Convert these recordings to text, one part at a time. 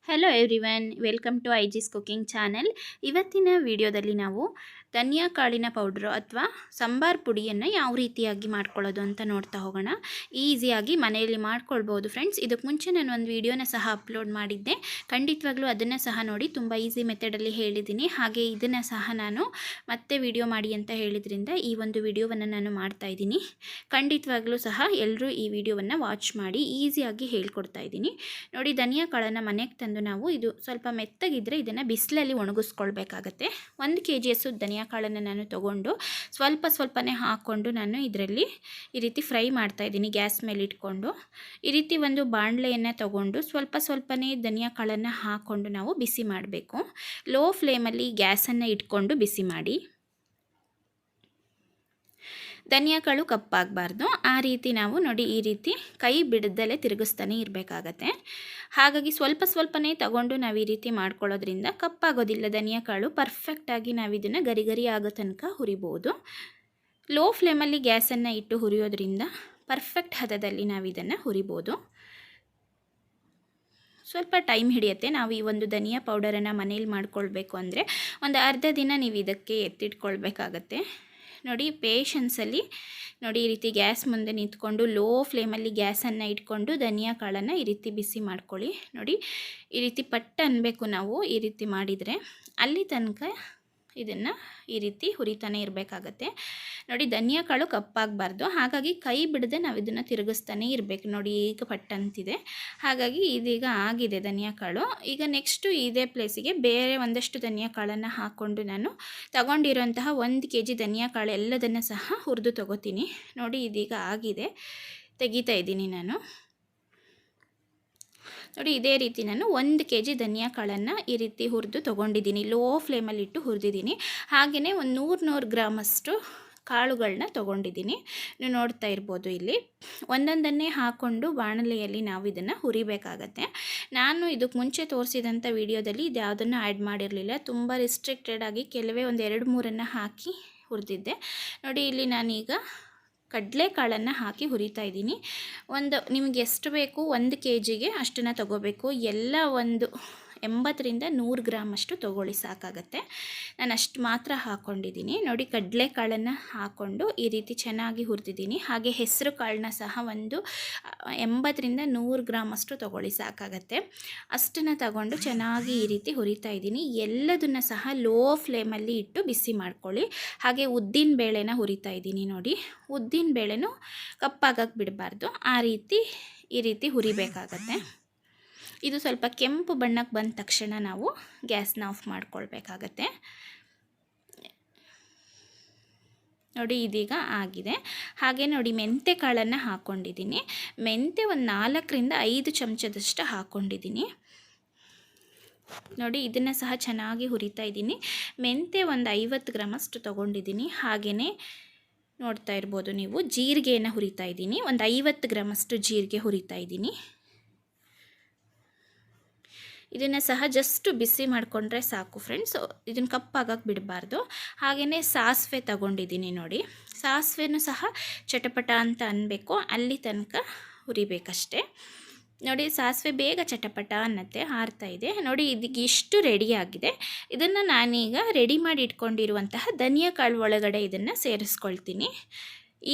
Hello everyone, welcome to Aiji's cooking channel. ಇವತ್ತಿನ ವಿಡಿಯೋದಲ್ಲಿ ನಾವು ಧನಿಯಾ ಕಾಳಿನ ಪೌಡ್ರು ಅಥವಾ ಸಾಂಬಾರ್ ಪುಡಿಯನ್ನು ಯಾವ ರೀತಿಯಾಗಿ ಮಾಡ್ಕೊಳ್ಳೋದು ಅಂತ ನೋಡ್ತಾ ಹೋಗೋಣ. ಈಸಿಯಾಗಿ ಮನೆಯಲ್ಲಿ ಮಾಡ್ಕೊಳ್ಬೋದು ಫ್ರೆಂಡ್ಸ್. ಇದಕ್ಕೆ ಮುಂಚೆ ನಾನು ಒಂದು ವಿಡಿಯೋನ ಸಹ ಅಪ್ಲೋಡ್ ಮಾಡಿದ್ದೆ, ಖಂಡಿತವಾಗ್ಲೂ ಅದನ್ನು ಸಹ ನೋಡಿ. ತುಂಬ ಈಸಿ ಮೆಥಡಲ್ಲಿ ಹೇಳಿದ್ದೀನಿ. ಹಾಗೆ ಇದನ್ನು ಸಹ ನಾನು ಮತ್ತೆ ವಿಡಿಯೋ ಮಾಡಿ ಅಂತ ಹೇಳಿದ್ರಿಂದ ಈ ಒಂದು ವಿಡಿಯೋವನ್ನು ನಾನು ಮಾಡ್ತಾಯಿದ್ದೀನಿ. ಖಂಡಿತವಾಗ್ಲೂ ಸಹ ಎಲ್ಲರೂ ಈ ವಿಡಿಯೋವನ್ನು ವಾಚ್ ಮಾಡಿ, ಈಸಿಯಾಗಿ ಹೇಳ್ಕೊಡ್ತಾ ಇದ್ದೀನಿ ನೋಡಿ. ಧನಿಯಾ ಕಾಳನ್ನು ಮನೆಗೆ ತಂದು ನಾವು ಇದು ಸ್ವಲ್ಪ ಮೆತ್ತಗಿದ್ರೆ ಇದನ್ನು ಬಿಸಿಲಲ್ಲಿ ಒಣಗಿಸ್ಕೊಳ್ಬೇಕಾಗತ್ತೆ. 1 kg ಧನಿಯಾ ಕಾಳನ್ನು ನಾನು ತೊಗೊಂಡು ಸ್ವಲ್ಪನೇ ಹಾಕ್ಕೊಂಡು ನಾನು ಇದರಲ್ಲಿ ಈ ರೀತಿ ಫ್ರೈ ಮಾಡ್ತಾ ಇದ್ದೀನಿ. ಗ್ಯಾಸ್ ಮೇಲೆ ಇಟ್ಕೊಂಡು ಈ ರೀತಿ ಒಂದು ಬಾಣಲೆಯನ್ನು ತೊಗೊಂಡು ಸ್ವಲ್ಪನೇ ಧನಿಯಾ ಕಾಳನ್ನು ಹಾಕ್ಕೊಂಡು ನಾವು ಬಿಸಿ ಮಾಡಬೇಕು. ಲೋ ಫ್ಲೇಮಲ್ಲಿ ಗ್ಯಾಸನ್ನು ಇಟ್ಕೊಂಡು ಬಿಸಿ ಮಾಡಿ. ಧನಿಯಾ ಕಾಳು ಕಪ್ಪಾಗಬಾರ್ದು. ಆ ರೀತಿ ನಾವು ನೋಡಿ ಈ ರೀತಿ ಕೈ ಬಿಡದಲ್ಲೇ ತಿರುಗಿಸ್ತಾನೆ ಇರಬೇಕಾಗತ್ತೆ. ಹಾಗಾಗಿ ಸ್ವಲ್ಪನೇ ತಗೊಂಡು ನಾವು ಈ ರೀತಿ ಮಾಡ್ಕೊಳ್ಳೋದ್ರಿಂದ ಕಪ್ಪಾಗೋದಿಲ್ಲ ಧನಿಯಾ ಕಾಳು. ಪರ್ಫೆಕ್ಟಾಗಿ ನಾವು ಇದನ್ನು ಗರಿ ಆಗೋ ತನಕ ಹುರಿಬೋದು. ಲೋ ಫ್ಲೇಮಲ್ಲಿ ಗ್ಯಾಸನ್ನು ಇಟ್ಟು ಹುರಿಯೋದ್ರಿಂದ ಪರ್ಫೆಕ್ಟ್ ಹದದಲ್ಲಿ ನಾವು ಇದನ್ನು ಹುರಿಬೋದು. ಸ್ವಲ್ಪ ಟೈಮ್ ಹಿಡಿಯುತ್ತೆ. ನಾವು ಈ ಒಂದು ಧನಿಯಾ ಪೌಡರನ್ನು ಮನೇಲಿ ಮಾಡ್ಕೊಳ್ಬೇಕು ಅಂದರೆ ಒಂದು ಅರ್ಧ ದಿನ ನೀವು ಇದಕ್ಕೆ ಎತ್ತಿಟ್ಕೊಳ್ಬೇಕಾಗತ್ತೆ. ನೋಡಿ ಪೇಷನ್ಸಲ್ಲಿ ನೋಡಿ ಈ ರೀತಿ ಗ್ಯಾಸ್ ಮುಂದೆ ನಿಂತ್ಕೊಂಡು ಲೋ ಫ್ಲೇಮಲ್ಲಿ ಗ್ಯಾಸನ್ನು ಇಟ್ಕೊಂಡು ಧನಿಯಾ ಕಾಳನ್ನು ಈ ರೀತಿ ಬಿಸಿ ಮಾಡ್ಕೊಳ್ಳಿ. ನೋಡಿ ಈ ರೀತಿ ಪಟ್ಟ ಅನ್ನಬೇಕು ನಾವು ಈ ರೀತಿ ಮಾಡಿದರೆ. ಅಲ್ಲಿ ತನಕ ಇದನ್ನು ಈ ರೀತಿ ಹುರಿತಾನೆ ಇರಬೇಕಾಗತ್ತೆ. ನೋಡಿ ಧನಿಯಾ ಕಾಳು ಕಪ್ಪಾಗಬಾರ್ದು, ಹಾಗಾಗಿ ಕೈ ಬಿಡದೆ ನಾವು ಇದನ್ನು ತಿರುಗಿಸ್ತಾನೆ ಇರಬೇಕು. ನೋಡಿ ಈಗ ಪಟ್ಟಂತಿದೆ. ಹಾಗಾಗಿ ಇದೀಗ ಆಗಿದೆ ಧನಿಯಾ ಕಾಳು. ಈಗ ನೆಕ್ಸ್ಟು ಇದೇ ಪ್ಲೇಸಿಗೆ ಬೇರೆ ಒಂದಷ್ಟು ಧನಿಯಾ ಕಾಳನ್ನು ಹಾಕ್ಕೊಂಡು ನಾನು ತಗೊಂಡಿರೋಂತಹ 1 kg ಧನಿಯಾ ಕಾಳು ಎಲ್ಲದನ್ನು ಸಹ ಹುರಿದು ತಗೋತೀನಿ. ನೋಡಿ ಇದೀಗ ಆಗಿದೆ, ತೆಗಿತಾ ಇದ್ದೀನಿ ನಾನು. ನೋಡಿ ಇದೇ ರೀತಿ ನಾನು 1 kg ಧನಿಯಾ ಕಾಳನ್ನು ಈ ರೀತಿ ಹುರಿದು ತೊಗೊಂಡಿದ್ದೀನಿ. ಲೋ ಫ್ಲೇಮಲ್ಲಿಟ್ಟು ಹುರಿದಿದ್ದೀನಿ. ಹಾಗೆಯೇ ಒಂದು 100 ಗ್ರಾಮಷ್ಟು ಕಾಳುಗಳನ್ನ ತೊಗೊಂಡಿದ್ದೀನಿ. ನೀವು ನೋಡ್ತಾ ಇರ್ಬೋದು ಇಲ್ಲಿ ಒಂದೊಂದನ್ನೇ ಹಾಕ್ಕೊಂಡು ಬಾಣಲೆಯಲ್ಲಿ ನಾವು ಇದನ್ನು ಹುರಿಬೇಕಾಗತ್ತೆ. ನಾನು ಇದಕ್ಕೆ ಮುಂಚೆ ತೋರಿಸಿದಂಥ ವಿಡಿಯೋದಲ್ಲಿ ಇದು ಯಾವುದನ್ನು ಆ್ಯಡ್ ಮಾಡಿರಲಿಲ್ಲ. ತುಂಬ ರಿಸ್ಟ್ರಿಕ್ಟೆಡ್ ಆಗಿ ಕೆಲವೇ ಒಂದು 2-3 ಹಾಕಿ ಹುರಿದಿದ್ದೆ. ನೋಡಿ ಇಲ್ಲಿ ನಾನೀಗ ಕಡಲೆಕಾಳನ್ನು ಹಾಕಿ ಹುರಿತಾ ಇದ್ದೀನಿ. ನಿಮಗೆ ಎಷ್ಟು ಬೇಕು 1 kgಗೆ ಅಷ್ಟನ್ನು ತೊಗೋಬೇಕು. ಎಲ್ಲ ಒಂದು 80-100 ಗ್ರಾಮ್ ಅಷ್ಟು ತೊಗೊಳ್ಳಿ, ಸಾಕಾಗತ್ತೆ. ನಾನು ಅಷ್ಟು ಮಾತ್ರ ಹಾಕ್ಕೊಂಡಿದ್ದೀನಿ. ನೋಡಿ ಕಡಲೆಕಾಳನ್ನು ಹಾಕ್ಕೊಂಡು ಈ ರೀತಿ ಚೆನ್ನಾಗಿ ಹುರಿದಿದ್ದೀನಿ. ಹಾಗೆ ಹೆಸರು ಕಾಳನ್ನ ಸಹ ಒಂದು 80-100 ಗ್ರಾಮ್ ಅಷ್ಟು ತೊಗೊಳ್ಳಿ, ಸಾಕಾಗತ್ತೆ. ಅಷ್ಟನ್ನು ತಗೊಂಡು ಚೆನ್ನಾಗಿ ಈ ರೀತಿ ಹುರಿತಾ ಇದ್ದೀನಿ. ಎಲ್ಲದನ್ನು ಸಹ ಲೋ ಫ್ಲೇಮಲ್ಲಿ ಇಟ್ಟು ಬಿಸಿ ಮಾಡ್ಕೊಳ್ಳಿ. ಹಾಗೆ ಉದ್ದಿನ ಬೇಳೆನ ಹುರಿತಾ ಇದ್ದೀನಿ. ನೋಡಿ ಉದ್ದಿನ ಬೇಳೆನೂ ಕಪ್ಪಾಗಕ್ಕೆ ಬಿಡಬಾರ್ದು, ಈ ರೀತಿ ಹುರಿಬೇಕಾಗತ್ತೆ. ಇದು ಸ್ವಲ್ಪ ಕೆಂಪು ಬಣ್ಣಕ್ಕೆ ಬಂದ ತಕ್ಷಣ ನಾವು ಗ್ಯಾಸ್ನ ಆಫ್ ಮಾಡ್ಕೊಳ್ಬೇಕಾಗತ್ತೆ. ನೋಡಿ ಇದೀಗ ಆಗಿದೆ. ಹಾಗೆ ನೋಡಿ ಮೆಂತ್ಯ ಕಾಳನ್ನು ಹಾಕ್ಕೊಂಡಿದ್ದೀನಿ. ಮೆಂತ್ಯ ಒಂದು 4-5 ಚಮಚದಷ್ಟು ಹಾಕ್ಕೊಂಡಿದ್ದೀನಿ. ನೋಡಿ ಇದನ್ನು ಸಹ ಚೆನ್ನಾಗಿ ಹುರಿತಾ ಇದ್ದೀನಿ. ಮೆಂತ್ಯ ಒಂದು 50 ಗ್ರಾಮಷ್ಟು ತೊಗೊಂಡಿದ್ದೀನಿ. ಹಾಗೆಯೇ ನೋಡ್ತಾ ಇರ್ಬೋದು ನೀವು ಜೀರಿಗೆಯನ್ನು ಹುರಿತಾ ಇದ್ದೀನಿ. ಒಂದು 50 ಗ್ರಾಮಷ್ಟು ಜೀರಿಗೆ ಹುರಿತಾ ಇದ್ದೀನಿ. ಇದನ್ನು ಸಹ ಜಸ್ಟ್ ಬಿಸಿ ಮಾಡಿಕೊಂಡ್ರೆ ಸಾಕು ಫ್ರೆಂಡ್ಸ್. ಇದನ್ನು ಕಪ್ಪಾಗಕ್ಕೆ ಬಿಡಬಾರ್ದು. ಹಾಗೆಯೇ ಸಾಸಿವೆ ತಗೊಂಡಿದ್ದೀನಿ. ನೋಡಿ ಸಾಸಿವೆನೂ ಸಹ ಚಟಪಟ ಅಂತ ಅನ್ನಬೇಕು, ಅಲ್ಲಿ ತನಕ ಹುರಿಬೇಕಷ್ಟೆ. ನೋಡಿ ಸಾಸಿವೆ ಬೇಗ ಚಟಪಟ ಅನ್ನತ್ತೆ, ಹಾರ್ತಾ ಇದೆ. ನೋಡಿ ಇದಕ್ಕೆ ಇಷ್ಟು ರೆಡಿಯಾಗಿದೆ. ಇದನ್ನು ನಾನೀಗ ರೆಡಿ ಮಾಡಿ ಇಟ್ಕೊಂಡಿರುವಂತಹ ಧನಿಯಾ ಕಾಳು ಒಳಗಡೆ ಇದನ್ನು ಸೇರಿಸ್ಕೊಳ್ತೀನಿ.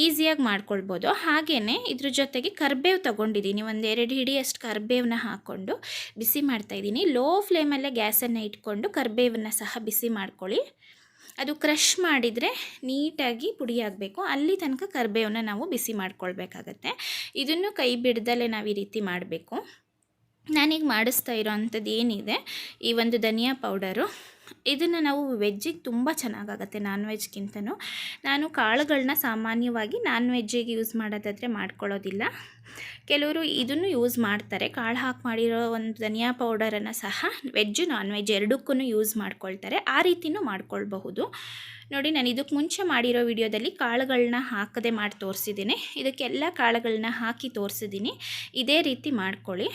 ಈಸಿಯಾಗಿ ಮಾಡ್ಕೊಳ್ಬೋದು. ಹಾಗೆಯೇ ಇದ್ರ ಜೊತೆಗೆ ಕರಿಬೇವು ತೊಗೊಂಡಿದ್ದೀನಿ. 1-2 ಹಿಡಿಯಷ್ಟು ಕರಿಬೇವನ್ನ ಹಾಕ್ಕೊಂಡು ಬಿಸಿ ಮಾಡ್ತಾಯಿದ್ದೀನಿ. ಲೋ ಫ್ಲೇಮಲ್ಲೇ ಗ್ಯಾಸನ್ನು ಇಟ್ಕೊಂಡು ಕರಿಬೇವನ್ನು ಸಹ ಬಿಸಿ ಮಾಡ್ಕೊಳ್ಳಿ. ಅದು ಕ್ರಷ್ ಮಾಡಿದರೆ ನೀಟಾಗಿ ಪುಡಿಯಾಗಬೇಕು, ಅಲ್ಲಿ ತನಕ ಕರಿಬೇವನ್ನ ನಾವು ಬಿಸಿ ಮಾಡ್ಕೊಳ್ಬೇಕಾಗತ್ತೆ. ಇದನ್ನು ಕೈ ಬಿಡ್ದಲೇ ನಾವು ಈ ರೀತಿ ಮಾಡಬೇಕು. ನಾನೀಗ ಮಾಡಿಸ್ತಾ ಇರೋ ಅಂಥದ್ದು ಏನಿದೆ ಈ ಒಂದು ಧನಿಯಾ ಪೌಡರು, ಇದನ್ನು ನಾವು ವೆಜ್ಜಿಗೆ ತುಂಬ ಚೆನ್ನಾಗಾಗತ್ತೆ ನಾನ್ ವೆಜ್ಗಿಂತನೂ. ನಾನು ಕಾಳುಗಳನ್ನ ಸಾಮಾನ್ಯವಾಗಿ ನಾನ್ ವೆಜ್ಜಿಗೆ ಯೂಸ್ ಮಾಡೋದಾದರೆ ಮಾಡ್ಕೊಳ್ಳೋದಿಲ್ಲ. ಕೆಲವರು ಇದನ್ನು ಯೂಸ್ ಮಾಡ್ತಾರೆ. ಕಾಳು ಹಾಕಿ ಮಾಡಿರೋ ಒಂದು ಧನಿಯಾ ಪೌಡರನ್ನು ಸಹ ವೆಜ್ಜು ನಾನ್ ವೆಜ್ ಎರಡಕ್ಕೂ ಯೂಸ್ ಮಾಡ್ಕೊಳ್ತಾರೆ. ಆ ರೀತಿಯೂ ಮಾಡ್ಕೊಳ್ಬಹುದು. ನೋಡಿ ನಾನು ಇದಕ್ಕೆ ಮುಂಚೆ ಮಾಡಿರೋ ವಿಡಿಯೋದಲ್ಲಿ ಕಾಳುಗಳನ್ನ ಹಾಕದೆ ಮಾಡಿ ತೋರಿಸಿದ್ದೀನಿ. ಇದಕ್ಕೆಲ್ಲ ಕಾಳುಗಳನ್ನ ಹಾಕಿ ತೋರಿಸಿದ್ದೀನಿ. ಇದೇ ರೀತಿ ಮಾಡ್ಕೊಳ್ಳಿ.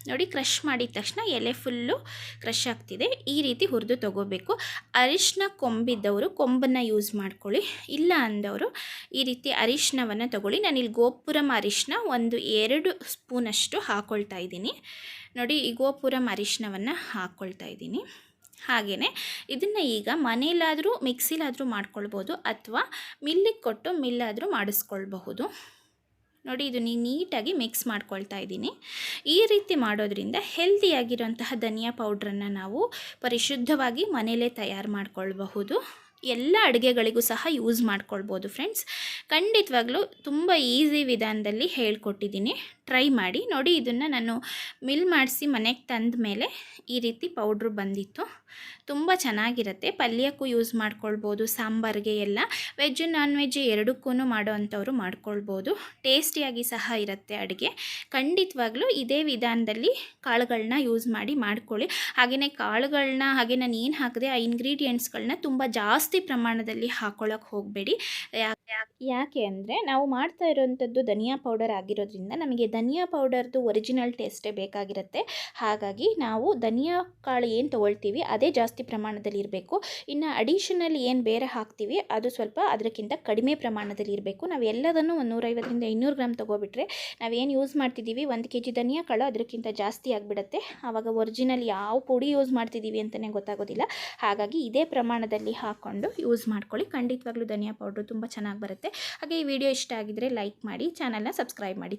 ನೋಡಿ ಕ್ರಷ್ ಮಾಡಿದ ತಕ್ಷಣ ಎಲೆ ಫುಲ್ಲು ಕ್ರಷ್ ಆಗ್ತಿದೆ. ಈ ರೀತಿ ಹುರಿದು ತೊಗೋಬೇಕು. ಅರಿಶಿನ ಕೊಂಬಿದ್ದವರು ಕೊಂಬನ್ನು ಯೂಸ್ ಮಾಡ್ಕೊಳ್ಳಿ, ಇಲ್ಲ ಅಂದವರು ಈ ರೀತಿ ಅರಿಶಿನವನ್ನು ತಗೊಳ್ಳಿ. ನಾನಿಲ್ಲಿ ಗೋಪುರಂ ಅರಿಶಿನ ಒಂದು 2 ಸ್ಪೂನಷ್ಟು ಹಾಕ್ಕೊಳ್ತಾ ಇದ್ದೀನಿ. ನೋಡಿ ಈ ಗೋಪುರಂ ಅರಿಶಿನವನ್ನು ಹಾಕ್ಕೊಳ್ತಾ ಇದ್ದೀನಿ. ಹಾಗೆಯೇ ಇದನ್ನು ಈಗ ಮನೇಲಾದರೂ ಮಿಕ್ಸಿಲಾದರೂ ಮಾಡ್ಕೊಳ್ಬೋದು, ಅಥವಾ ಮಿಲ್ಲಿಗೆ ಕೊಟ್ಟು ಮಿಲ್ಲಾದರೂ ಮಾಡಿಸ್ಕೊಳ್ಬಹುದು. ನೋಡಿ ಇದು ನೀಟಾಗಿ ಮಿಕ್ಸ್ ಮಾಡ್ಕೊಳ್ತಾ ಇದ್ದೀನಿ. ಈ ರೀತಿ ಮಾಡೋದ್ರಿಂದ ಹೆಲ್ದಿಯಾಗಿರೋಂತಹ ಧನಿಯಾ ಪೌಡ್ರನ್ನು ನಾವು ಪರಿಶುದ್ಧವಾಗಿ ಮನೆಯಲ್ಲೇ ತಯಾರು ಮಾಡ್ಕೊಳ್ಬಹುದು. ಎಲ್ಲ ಅಡುಗೆಗಳಿಗೂ ಸಹ ಯೂಸ್ ಮಾಡ್ಕೊಳ್ಬೋದು ಫ್ರೆಂಡ್ಸ್. ಖಂಡಿತವಾಗ್ಲೂ ತುಂಬ ಈಸಿ ವಿಧಾನದಲ್ಲಿ ಹೇಳ್ಕೊಟ್ಟಿದ್ದೀನಿ, ಟ್ರೈ ಮಾಡಿ. ನೋಡಿ ಇದನ್ನು ನಾನು ಮಿಲ್ ಮಾಡಿಸಿ ಮನೆಗೆ ತಂದ ಮೇಲೆ ಈ ರೀತಿ ಪೌಡ್ರು ಬಂದಿತ್ತು. ತುಂಬ ಚೆನ್ನಾಗಿರುತ್ತೆ. ಪಲ್ಯಕ್ಕೂ ಯೂಸ್ ಮಾಡ್ಕೊಳ್ಬೋದು, ಸಾಂಬಾರಿಗೆ ಎಲ್ಲ ವೆಜ್ ನಾನ್ ವೆಜ್ ಎರಡಕ್ಕೂ ಮಾಡೋ ಅಂಥವ್ರು ಮಾಡ್ಕೊಳ್ಬೋದು. ಟೇಸ್ಟಿಯಾಗಿ ಸಹ ಇರುತ್ತೆ ಅಡುಗೆ. ಖಂಡಿತವಾಗ್ಲೂ ಇದೇ ವಿಧಾನದಲ್ಲಿ ಕಾಳುಗಳನ್ನ ಯೂಸ್ ಮಾಡಿ ಮಾಡ್ಕೊಳ್ಳಿ. ಹಾಗೆಯೇ ಕಾಳುಗಳನ್ನ ಹಾಗೆ ನಾನು ಏನು ಹಾಕಿದೆ ಆ ಇಂಗ್ರೀಡಿಯೆಂಟ್ಸ್ಗಳನ್ನ ತುಂಬ ಜಾಸ್ತಿ ಪ್ರಮಾಣದಲ್ಲಿ ಹಾಕ್ಕೊಳ್ಳೋಕೆ ಹೋಗಬೇಡಿ. ಯಾಕೆ ಅಂದರೆ ನಾವು ಮಾಡ್ತಾ ಇರೋವಂಥದ್ದು ಧನಿಯಾ ಪೌಡರ್ ಆಗಿರೋದ್ರಿಂದ ನಮಗೆ ಧನಿಯಾ ಪೌಡರ್ದು ಒರಿಜಿನಲ್ ಟೇಸ್ಟೇ ಬೇಕಾಗಿರುತ್ತೆ. ಹಾಗಾಗಿ ನಾವು ಧನಿಯಾ ಕಾಳು ಏನು ತೊಗೊಳ್ತೀವಿ ಅದೇ ಜಾಸ್ತಿ ಪ್ರಮಾಣದಲ್ಲಿ ಇರಬೇಕು. ಇನ್ನು ಅಡಿಷನಲ್ ಏನು ಬೇರೆ ಹಾಕ್ತೀವಿ ಅದು ಸ್ವಲ್ಪ ಅದಕ್ಕಿಂತ ಕಡಿಮೆ ಪ್ರಮಾಣದಲ್ಲಿ ಇರಬೇಕು. ನಾವು ಎಲ್ಲದನ್ನು 150ರಿಂದ 200 ಗ್ರಾಮ್ ತೊಗೊಬಿಟ್ರೆ ನಾವೇನು ಯೂಸ್ ಮಾಡ್ತಿದ್ದೀವಿ 1 kg ಧನಿಯಾ ಕಾಳು ಅದಕ್ಕಿಂತ ಜಾಸ್ತಿ ಆಗಿಬಿಡುತ್ತೆ. ಆವಾಗ ಒರಿಜಿನಲ್ ಯಾವ ಪುಡಿ ಯೂಸ್ ಮಾಡ್ತಿದ್ದೀವಿ ಅಂತಲೇ ಗೊತ್ತಾಗೋದಿಲ್ಲ. ಹಾಗಾಗಿ ಇದೇ ಪ್ರಮಾಣದಲ್ಲಿ ಹಾಕ್ಕೊಂಡು ಯೂಸ್ ಮಾಡ್ಕೊಳ್ಳಿ. ಖಂಡಿತವಾಗ್ಲೂ ಧನಿಯಾ ಪೌಡ್ರು ತುಂಬ ಚೆನ್ನಾಗಿ ಬರುತ್ತೆ. ಹಾಗೆ ಈ ವಿಡಿಯೋ ಇಷ್ಟ ಆಗಿದ್ದರೆ ಲೈಕ್ ಮಾಡಿ, ಚಾನಲ್ನ ಸಬ್ಸ್ಕ್ರೈಬ್ ಮಾಡಿ.